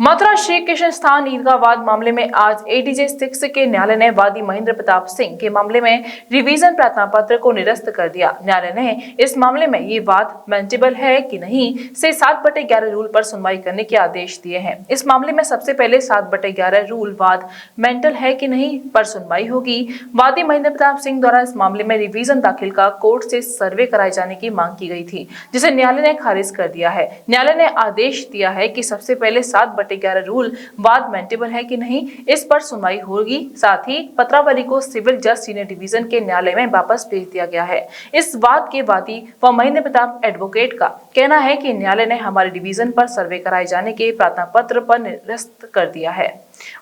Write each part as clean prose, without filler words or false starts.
मथुरा श्री कृष्ण स्थान ईदगाह वाद मामले में आज एडीजे 6 के न्यायालय ने वादी महेंद्र प्रताप सिंह के मामले में रिवीजन प्रार्थना पत्र को निरस्त कर दिया। न्यायालय ने इस मामले में ये वाद मेंटेबल है कि नहीं से 7/11 रूल पर सुनवाई करने के आदेश दिए हैं। इस मामले में सबसे पहले 7/11 रूल वाद मेंटल है कि नहीं पर सुनवाई होगी। वादी महेंद्र प्रताप सिंह द्वारा इस मामले में रिवीजन दाखिल का कोर्ट से सर्वे कराए जाने की मांग की गई थी, जिसे न्यायालय ने खारिज कर दिया है। न्यायालय ने आदेश दिया है कि सबसे पहले 7/11 रूल वाद मेंटेबल है कि नहीं इस पर सुनवाई होगी। साथ ही पत्रावली को सिविल जज सीनियर डिवीजन के न्यायालय में वापस भेज दिया गया है। इस वाद के वादी व महेंद्र प्रताप एडवोकेट का कहना है कि न्यायालय ने हमारे डिवीजन पर सर्वे कराए जाने के प्रार्थना पत्र पर निरस्त कर दिया है।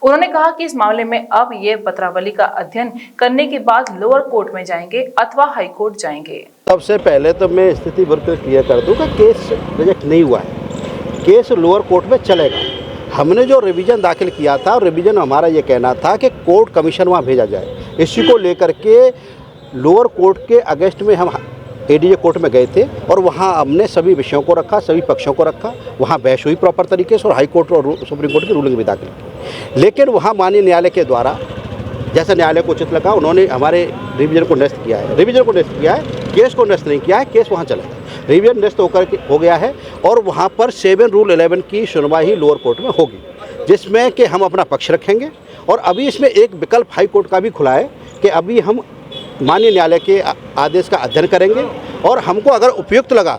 उन्होंने कहा कि इस मामले में अब ये पत्रावली का अध्ययन करने के बाद लोअर कोर्ट में जाएंगे अथवा हाई कोर्ट जाएंगे। सबसे पहले तो मैं स्थिति बिल्कुल क्लियर कर दूं कि केस रिजेक्ट नहीं हुआ है, केस लोअर कोर्ट में चलेगा। हमने जो रिवीजन दाखिल किया था, रिवीजन हमारा ये कहना था कि कोर्ट कमीशन वहाँ भेजा जाए। इसी को लेकर के लोअर कोर्ट के अगेंस्ट में हम एडीजे कोर्ट में गए थे और वहाँ हमने सभी विषयों को रखा, सभी पक्षों को रखा। वहाँ बहस हुई प्रॉपर तरीके से और हाई कोर्ट और सुप्रीम कोर्ट की रूलिंग भी दाखिल की। लेकिन वहाँ माननीय न्यायालय के द्वारा जैसा न्यायालय को उचित लगा, उन्होंने हमारे रिवीजन को निरस्त किया है। रिवीजन को निरस्त किया है, केस को निरस्त नहीं किया है। केस वहाँ चलेगा, रिवीजन निरस्त हो गया है और वहाँ पर 7 रूल 11 की सुनवाई लोअर कोर्ट में होगी, जिसमें कि हम अपना पक्ष रखेंगे। और अभी इसमें एक विकल्प हाई कोर्ट का भी खुला है कि अभी हम माननीय न्यायालय के आदेश का अध्ययन करेंगे और हमको अगर उपयुक्त लगा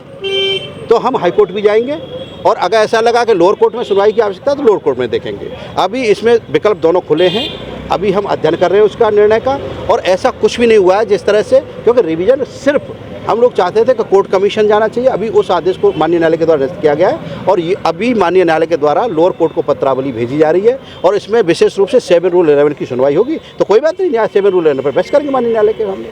तो हम हाई कोर्ट भी जाएंगे, और अगर ऐसा लगा कि लोअर कोर्ट में सुनवाई की आवश्यकता तो लोअर कोर्ट में देखेंगे। अभी इसमें विकल्प दोनों खुले हैं, अभी हम अध्ययन कर रहे हैं उसका निर्णय का। और ऐसा कुछ भी नहीं हुआ है जिस तरह से, क्योंकि रिवीजन सिर्फ हम लोग चाहते थे कि कोर्ट कमीशन जाना चाहिए। अभी उस आदेश को माननीय न्यायालय के द्वारा निरस्त किया गया है और ये अभी माननीय न्यायालय के द्वारा लोअर कोर्ट को पत्रावली भेजी जा रही है और इसमें विशेष रूप से 7 रूल 11 की सुनवाई होगी। तो कोई बात नहीं, यहाँ 7 रूल 11 पर बहस करेंगे माननीय न्यायालय के सामने।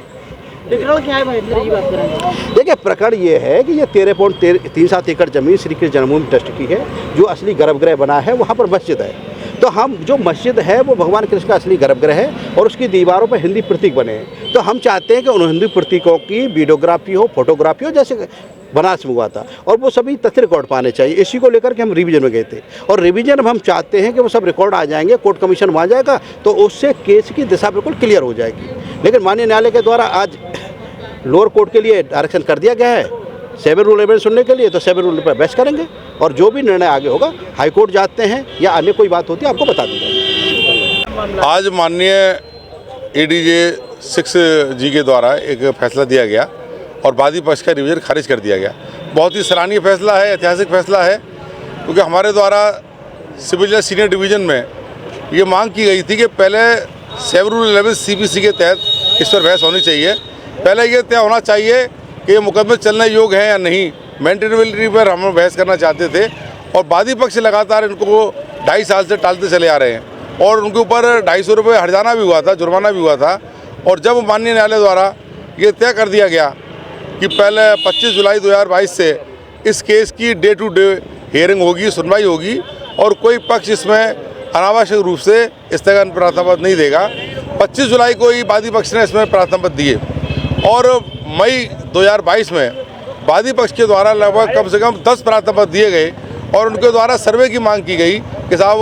प्रकरण क्या है भाई, ये बात करेंगे। देखिए, प्रकरण ये है कि ये 13.37 एकड़ जमीन श्री कृष्ण जन्मभूमि ट्रस्ट की है। जो असली गर्भगृह बना है वहाँ पर मस्जिद है, तो हम जो मस्जिद है वो भगवान कृष्ण का असली गर्भगृह है और उसकी दीवारों पर हिंदी प्रतीक बने हैं। तो हम चाहते हैं कि उन हिंदी प्रतीकों की वीडियोग्राफी हो, फोटोग्राफी हो, जैसे बनारस में हुआ था, और वो सभी तथ्य रिकॉर्ड पाने चाहिए। इसी को लेकर के हम रिवीजन में गए थे और रिवीजन में हम चाहते हैं कि वो सब रिकॉर्ड आ जाएंगे, कोर्ट कमीशन वहाँ जाएगा तो उससे केस की दिशा बिल्कुल क्लियर हो जाएगी। लेकिन माननीय न्यायालय के द्वारा आज लोअर कोर्ट के लिए डायरेक्शन कर दिया गया है 7 रूल 11 सुनने के लिए, तो 7 रूल पर बहस करेंगे और जो भी निर्णय आगे होगा हाई कोर्ट जाते हैं या अन्य कोई बात होती है आपको बता दी जाएगी। आज माननीय एडीजे 6 जी के द्वारा एक फैसला दिया गया और वादी पक्ष का रिवीजन खारिज कर दिया गया। बहुत ही सराहनीय फैसला है, ऐतिहासिक फैसला है, क्योंकि हमारे द्वारा सिविल जज सीनियर डिवीजन में ये मांग की गई थी कि पहले 7 रूल 11 CPC के तहत इस पर बहस होनी चाहिए। पहले ये तय होना चाहिए कि ये मुकदमे चलने योग्य है या नहीं। मेंटेनेबिलिटी पर हम बहस करना चाहते थे और वादी पक्ष लगातार इनको 2.5 साल से टालते चले आ रहे हैं और उनके ऊपर 250 रुपये हर्जाना भी हुआ था, जुर्माना भी हुआ था। और जब माननीय न्यायालय द्वारा ये तय कर दिया गया कि पहले 25 जुलाई 2022 से इस केस की डे टू डे हियरिंग होगी, सुनवाई होगी और कोई पक्ष इसमें अनावश्यक रूप से स्थगन प्रार्थना पत्र नहीं देगा। 25 जुलाई को ही वादी पक्ष ने इसमें प्रार्थना पत्र दिए और मई 2022 में वादी पक्ष के द्वारा लगभग कम से कम 10 प्रार्थना पत्र दिए गए और उनके द्वारा सर्वे की मांग की गई कि साहब,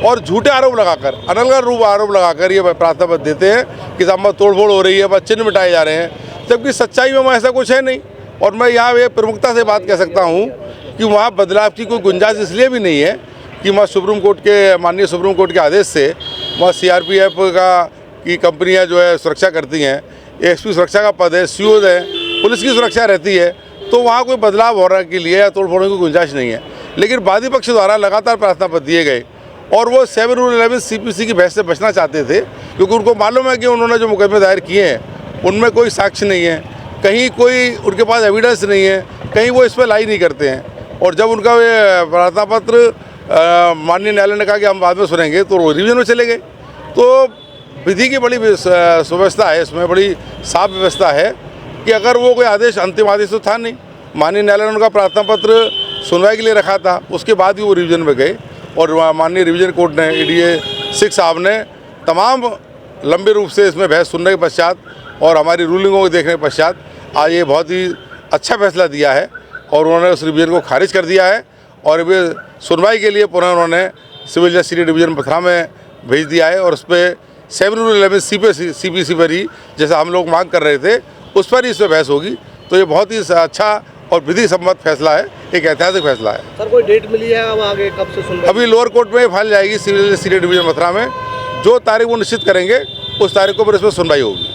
और झूठे आरोप लगाकर, अनलगर रूप आरोप लगाकर ये प्रार्थना पत्र देते हैं कि साहब तोड़फोड़ हो रही है, बस चिन्ह मिटाए जा रहे हैं, जबकि सच्चाई में ऐसा कुछ है नहीं। और मैं यहाँ ये प्रमुखता से बात कह सकता हूँ कि वहाँ बदलाव की कोई गुंजाइश इसलिए भी नहीं है कि वहाँ सुप्रीम कोर्ट के माननीय सुप्रीम कोर्ट के आदेश से वहाँ CRPF की कंपनियाँ जो है सुरक्षा करती हैं, ASP सुरक्षा का पद है, CO है, पुलिस की सुरक्षा रहती है, तो वहाँ कोई बदलाव होने के लिए या तोड़फोड़ की गुंजाइश नहीं है। लेकिन वादी पक्ष द्वारा लगातार प्रार्थना पत्र दिए गए और वो 7 रूल 11 CPC की बहस से बचना चाहते थे, क्योंकि उनको मालूम है कि उन्होंने जो मुकदमे दायर किए हैं उनमें कोई साक्ष्य नहीं है, कहीं कोई उनके पास एविडेंस नहीं है, कहीं वो इस पर लाई नहीं करते हैं। और जब उनका ये प्रार्थना पत्र माननीय न्यायालय ने कहा कि हम बाद में सुनेंगे तो वो रिवीजन में चले गए। तो विधि की बड़ी सुव्यवस्था है, इसमें बड़ी साफ व्यवस्था है कि अगर वो कोई आदेश, अंतिम आदेश तो था नहीं, माननीय न्यायालय ने उनका प्रार्थना पत्र सुनवाई के लिए रखा था, उसके बाद ही वो रिवीजन में गए और माननीय रिवीजन कोर्ट ने एडीजे 6 साहब ने तमाम लंबे रूप से इसमें बहस सुनने के पश्चात और हमारी रूलिंगों को देखने के पश्चात आज ये बहुत ही अच्छा फैसला दिया है और उन्होंने उस रिवीजन को खारिज कर दिया है और वे सुनवाई के लिए पुनः उन्होंने सिविल जज सीनियर डिवीज़न मथुरा में भेज दिया है और उस पर 7 रूल 11 CPC पर ही जैसा हम लोग मांग कर रहे थे उस पर ही इस पर बहस होगी। तो ये बहुत ही अच्छा और विधि सम्मत फैसला है, एक ऐतिहासिक फैसला है। सर कोई डेट मिली है अब आगे कब से सुनवाई? अभी लोअर कोर्ट में फाइल जाएगी सिविल सीनियर डिवीज़न मथुरा में, जो तारीख वो निश्चित करेंगे उस तारीख को पर इसमें सुनवाई होगी।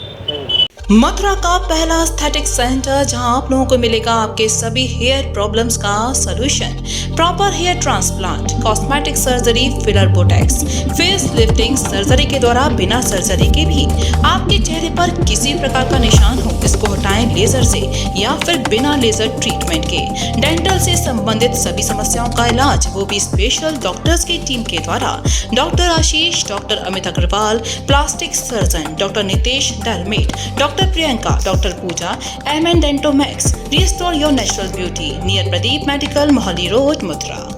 मथुरा का पहला एस्थेटिक सेंटर जहां आप लोगों को मिलेगा आपके सभी हेयर प्रॉब्लम्स का solution, proper hair transplant, cosmetic surgery, filler botox, face lifting surgery के द्वारा बिना सर्जरी के भी आपके चेहरे पर किसी प्रकार का निशान हो इसको हटाएं लेजर से या फिर बिना लेजर ट्रीटमेंट के। डेंटल से संबंधित सभी समस्याओं का इलाज वो भी स्पेशल डॉक्टर्स की टीम के द्वारा। Doctor Ashish, doctor Amit Agarwal, plastic surgeon doctor Nitesh डरमेट, doctor Priyanka, doctor Pooja, MN Dentomax, restore your natural beauty, near Pradeep medical, Mohali road, Mathura.